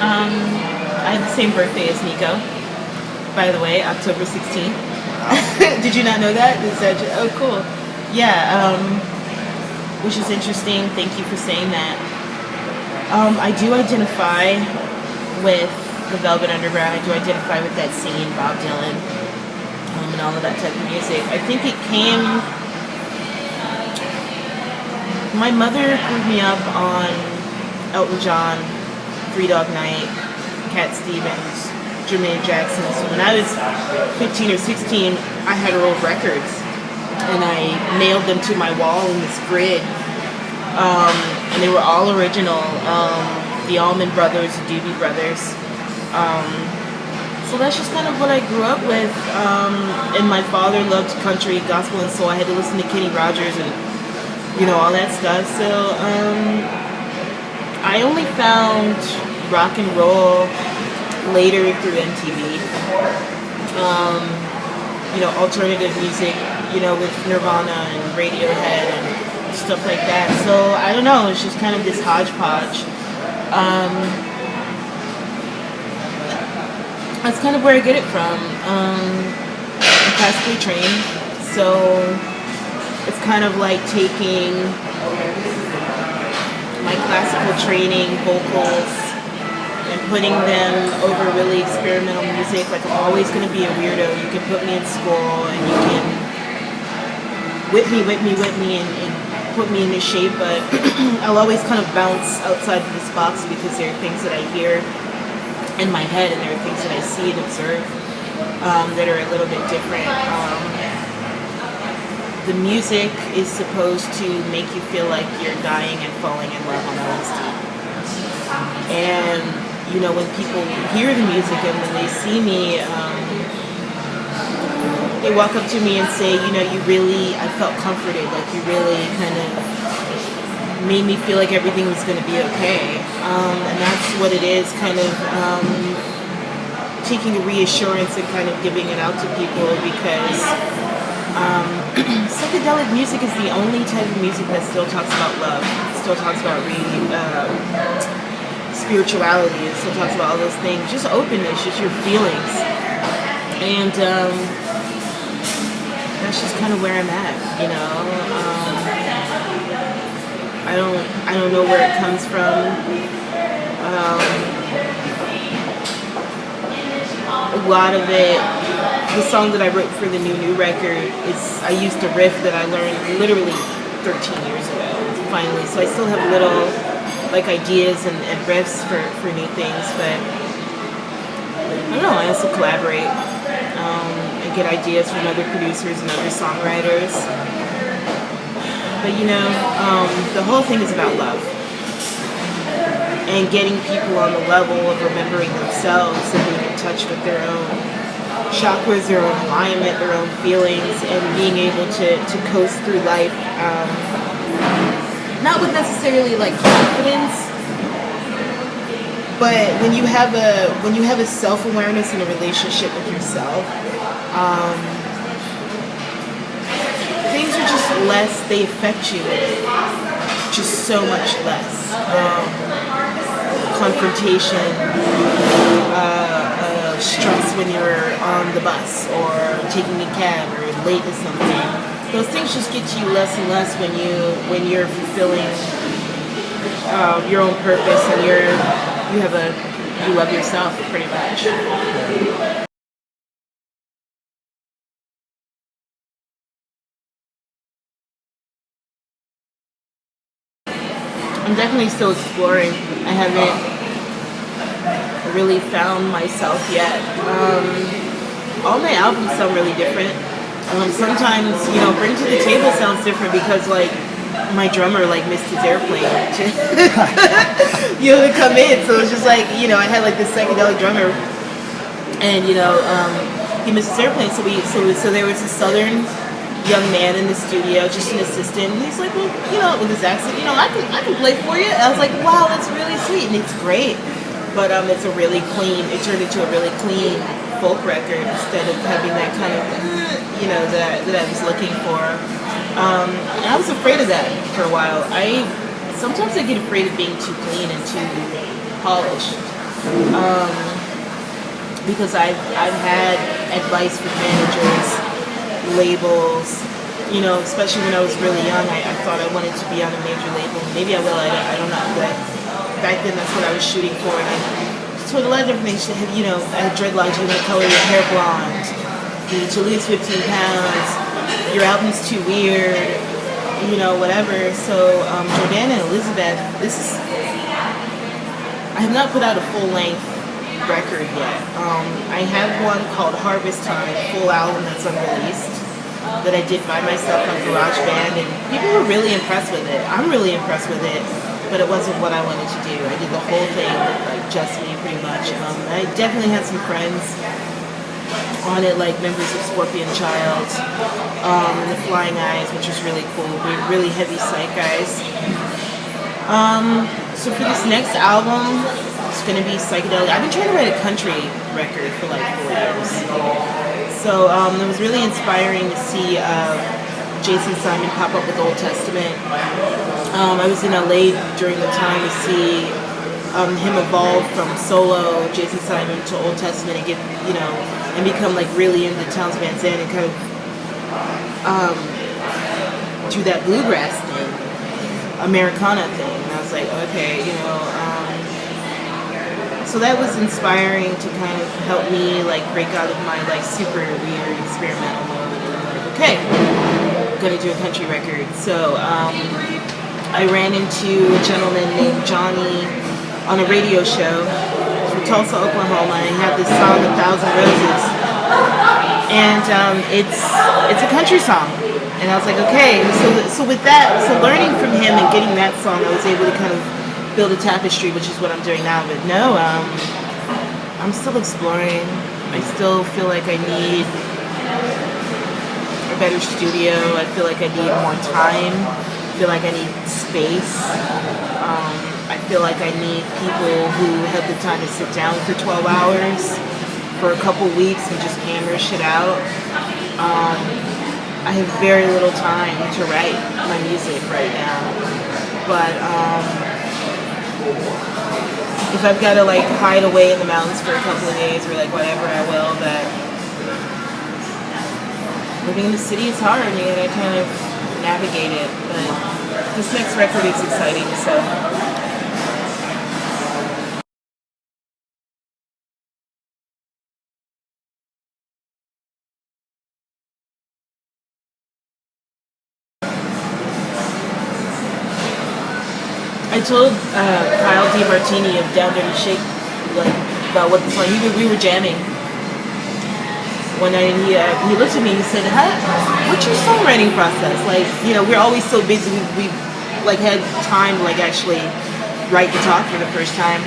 I have the same birthday as Nico, by the way, October 16th. Did you not know that? Oh, cool. Yeah, which is interesting. Thank you for saying that. I do identify with the Velvet Underground. I do identify with that scene, Bob Dylan, and all of that type of music. I think it came... My mother grew me up on Elton John, Three Dog Night, Cat Stevens, Jermaine Jackson. So when I was 15 or 16, I had her old records, and I nailed them to my wall in this grid. And they were all original. The Allman Brothers, the Doobie Brothers. So that's just kind of what I grew up with. And my father loved country, gospel, and soul. I had to listen to Kenny Rogers and all that stuff. So I only found rock and roll later through MTV. Alternative music, with Nirvana and Radiohead and stuff like that. So I don't know, it's just kind of this hodgepodge. That's kind of where I get it from. I'm classically trained, so it's kind of like taking my classical training vocals and putting them over really experimental music. Like, I'm always going to be a weirdo. You can put me in school and you can whip me and put me in this shape, but I'll always kind of bounce outside of this box because there are things that I hear in my head and there are things that I see and observe that are a little bit different. The music is supposed to make you feel like you're dying and falling in love on LSD. And, when people hear the music and when they see me, they walk up to me and say, I felt comforted, like you really kind of made me feel like everything was going to be okay. And that's what it is, kind of taking a reassurance and kind of giving it out to people, because psychedelic music is the only type of music that still talks about love. It still talks about spirituality. It still talks about all those things. Just openness, just your feelings. And that's just kind of where I'm at, I don't know where it comes from. A lot of it, the song that I wrote for the new record I used a riff that I learned literally 13 years ago, finally. So I still have little ideas and riffs for new things, but I don't know, I also collaborate and get ideas from other producers and other songwriters. But the whole thing is about love and getting people on the level of remembering themselves and being in touch with their own chakras, their own alignment, their own feelings, and being able to coast through life, not with necessarily confidence, but when you have a self-awareness and a relationship with yourself, things are just less, they affect you just so much less. Confrontation, stress when you're on the bus or taking a cab or late to something. Those things just get to you less and less when you're fulfilling your own purpose and you love yourself pretty much. I'm definitely still exploring. I haven't really found myself yet. All my albums sound really different. Sometimes, Bring to the Table sounds different because, my drummer, missed his airplane to come in. So it's just I had, this psychedelic drummer, and, he missed his airplane. So there was a southern young man in the studio, just an assistant, and he's like, well, with his accent, I can play for you. And I was like, wow, that's really sweet, and it's great. But it turned into a really clean folk record instead of having that kind of, that I was looking for. And I was afraid of that for a while. Sometimes I get afraid of being too clean and too polished. um, because I've had advice from managers, labels, especially when I was really young. I thought I wanted to be on a major label. Maybe I will. I don't know. But back then, that's what I was shooting for. And I told a lot of different things. I had dreadlocks. You want to color your hair blonde. You need to lose 15 pounds. Your album's too weird. Whatever. So Jordannah and Elizabeth, I have not put out a full-length record yet. I have one called Harvest Time, full album that's unreleased, that I did by myself on GarageBand, and people were really impressed with it. I'm really impressed with it, but it wasn't what I wanted to do. I did the whole thing, like just me, pretty much. I definitely had some friends on it, like members of Scorpion Child, and the Flying Eyes, which was really cool. Really heavy Psych guys. So for this next album, it's gonna be psychedelic. I've been trying to write a country record for like 4 years. So it was really inspiring to see Jason Simon pop up with Old Testament. I was in LA during the time to see him evolve from solo Jason Simon to Old Testament and and become like really into Towns Van Zandt and kind of do that bluegrass thing, Americana thing. And I was like, okay, so that was inspiring to kind of help me like break out of my like super weird experimental mode. And I'm like, okay, I'm gonna do a country record. So I ran into a gentleman named Johnny on a radio show from Tulsa, Oklahoma, and he had this song, "A Thousand Roses," and it's a country song. And I was like, okay. So with that, so learning from him and getting that song, I was able to kind of build a tapestry, which is what I'm doing now. But no, I'm still exploring. I still feel like I need a better studio. I feel like I need more time. I feel like I need space. I feel like I need people who have the time to sit down for 12 hours for a couple weeks and just hammer shit out. I have very little time to write my music right now, but if I've got to like hide away in the mountains for a couple of days or like whatever, I will. But living in the city is hard, and you gotta kind of navigate it. But this next record is exciting, so. I told Kyle DiMartini of Down Dirty Shake about what the song. We were jamming one night, and he looked at me and he said, "What's your songwriting process? Like, we're always so busy. We like had time to like actually write the talk for the first time.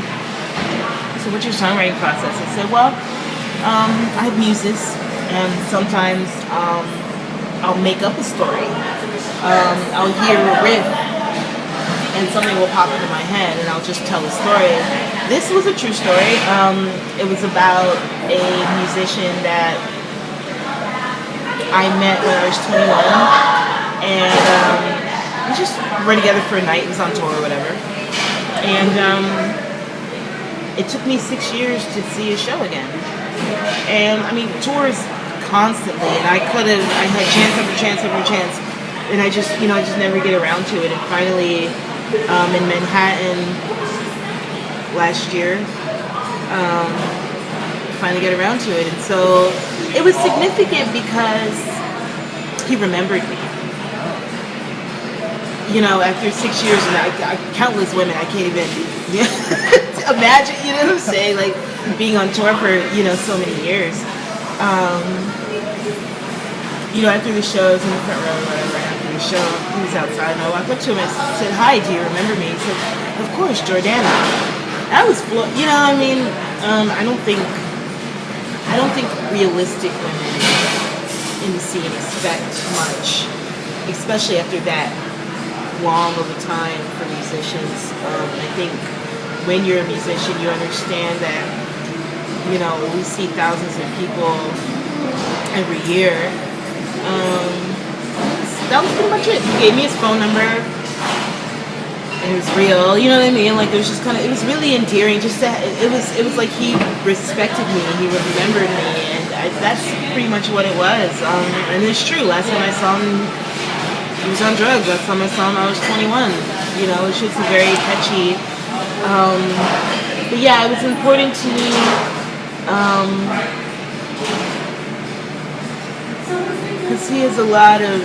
So what's your songwriting process?" I said, "Well, I have muses, and sometimes I'll make up a story. I'll hear a riff, and something will pop into my head, and I'll just tell a story." This was a true story. It was about a musician that I met when I was 21, and we just were together for a night. It was on tour or whatever, and it took me 6 years to see a show again. And I mean, tours constantly, and I had chance after chance after chance, and I just never get around to it. And finally, in Manhattan last year, finally get around to it. And so it was significant because he remembered me. After 6 years, and I countless women, I can't even imagine, what I'm saying, like being on tour for, so many years. After the shows in the front row or whatever, after the show, he was outside, and I walked up to him and said, "Hi, do you remember me?" He said, "Of course, Jordannah." I was, I don't think realistic women in the scene expect much, especially after that long of a time for musicians. I think when you're a musician, you understand that, we see thousands of people every year. That was pretty much it. He gave me his phone number, it was real, you know what I mean? Like, it was just kind of, it was really endearing. Just that it was like he respected me, he remembered me, and that's pretty much what it was. And it's true. Last time I saw him, he was on drugs. Last time I saw him, I was 21. You know, it's just a very catchy. But yeah, it was important to me. Because he has a lot of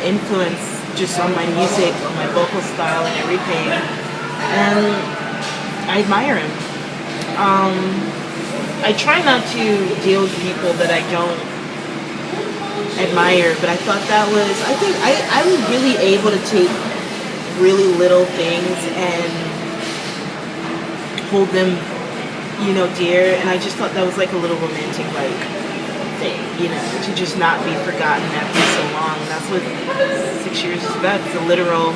influence just on my music, on my vocal style and everything. And I admire him. I try not to deal with people that I don't admire, but I thought that was, I think I'm really able to take really little things and hold them, you know, dear. And I just thought that was like a little romantic, like, thing, you know, to just not be forgotten after so long. And that's what 6 years is about. It's a literal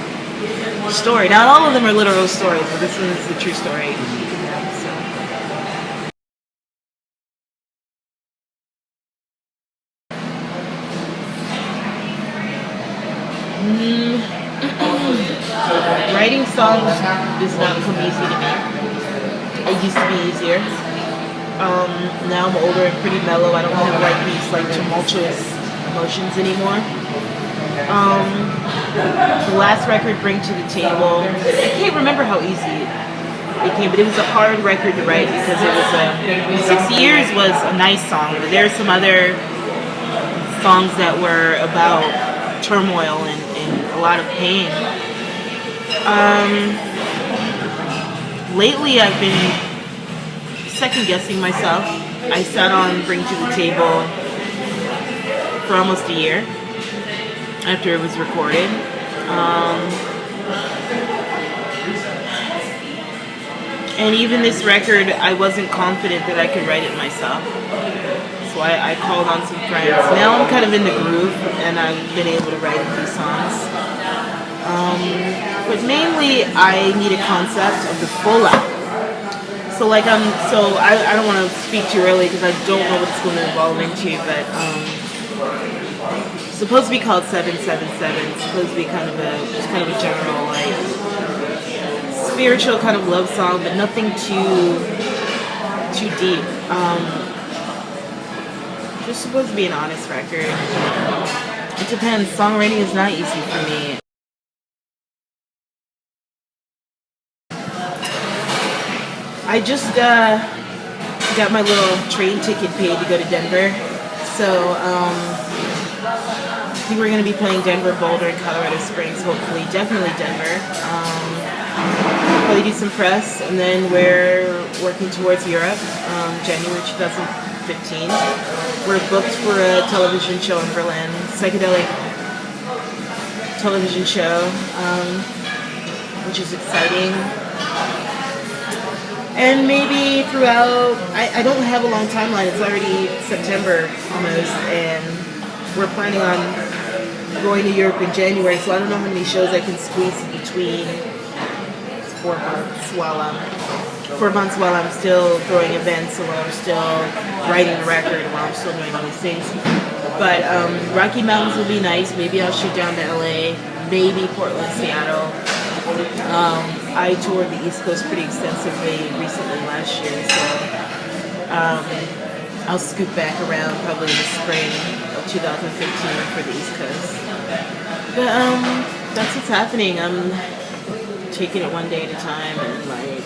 story. Not all of them are literal stories, but this one is the true story. Writing songs does not come easy to me. It used to be easier. Now I'm older and pretty mellow. I don't have like these like tumultuous emotions anymore. The last record, Bring to the Table, I can't remember how easy it became, but it was a hard record to write because it was 6 years was a nice song, but there are some other songs that were about turmoil and a lot of pain. Lately I've been second guessing myself. I sat on Bring to the Table for almost a year after it was recorded. And even this record, I wasn't confident that I could write it myself. So I called on some friends. Now I'm kind of in the groove and I've been able to write a few songs. But mainly I need a concept of the full album. So like I don't want to speak too early because I don't know what it's going to evolve into, but it's supposed to be called 777. It's supposed to be kind of a general like spiritual kind of love song, but nothing too deep. Just supposed to be an honest record. It depends. Songwriting is not easy for me. I just got my little train ticket paid to go to Denver. So I think we're going to be playing Denver, Boulder, and Colorado Springs, hopefully. Definitely Denver. Probably do some press, and then we're working towards Europe, January 2015. We're booked for a television show in Berlin, psychedelic television show, which is exciting. And maybe throughout, I don't have a long timeline. It's already September almost, and we're planning on going to Europe in January, so I don't know how many shows I can squeeze in between 4 months while I'm still throwing events, or while I'm still writing the record, while I'm still doing all these things. But Rocky Mountains will be nice. Maybe I'll shoot down to LA, maybe Portland, Seattle. I toured the East Coast pretty extensively recently last year, so I'll scoot back around probably in the spring of 2015 for the East Coast. But that's what's happening. I'm taking it one day at a time, and like,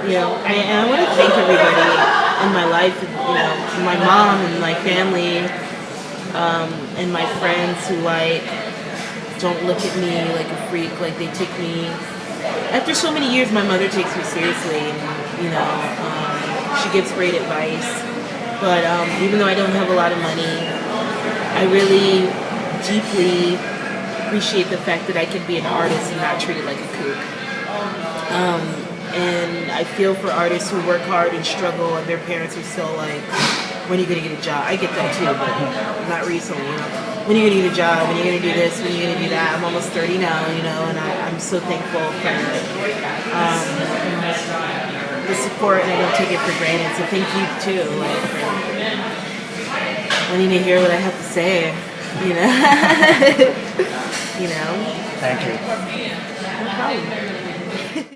I want to thank everybody in my life, my mom and my family, and my friends who like don't look at me like a freak. Like, they take me, after so many years, my mother takes me seriously, and she gives great advice. But even though I don't have a lot of money, I really deeply appreciate the fact that I can be an artist and not treated like a kook. And I feel for artists who work hard and struggle, and their parents are still like, when are you going to get a job? I get that too, but not recently, When are you going to get a job? When are you going to do this? When are you going to do that? I'm almost 30 now, and I'm so thankful for the support, and I don't take it for granted. So thank you too, like, for wanting to hear what I have to say. You know. You know. Thank you. No problem.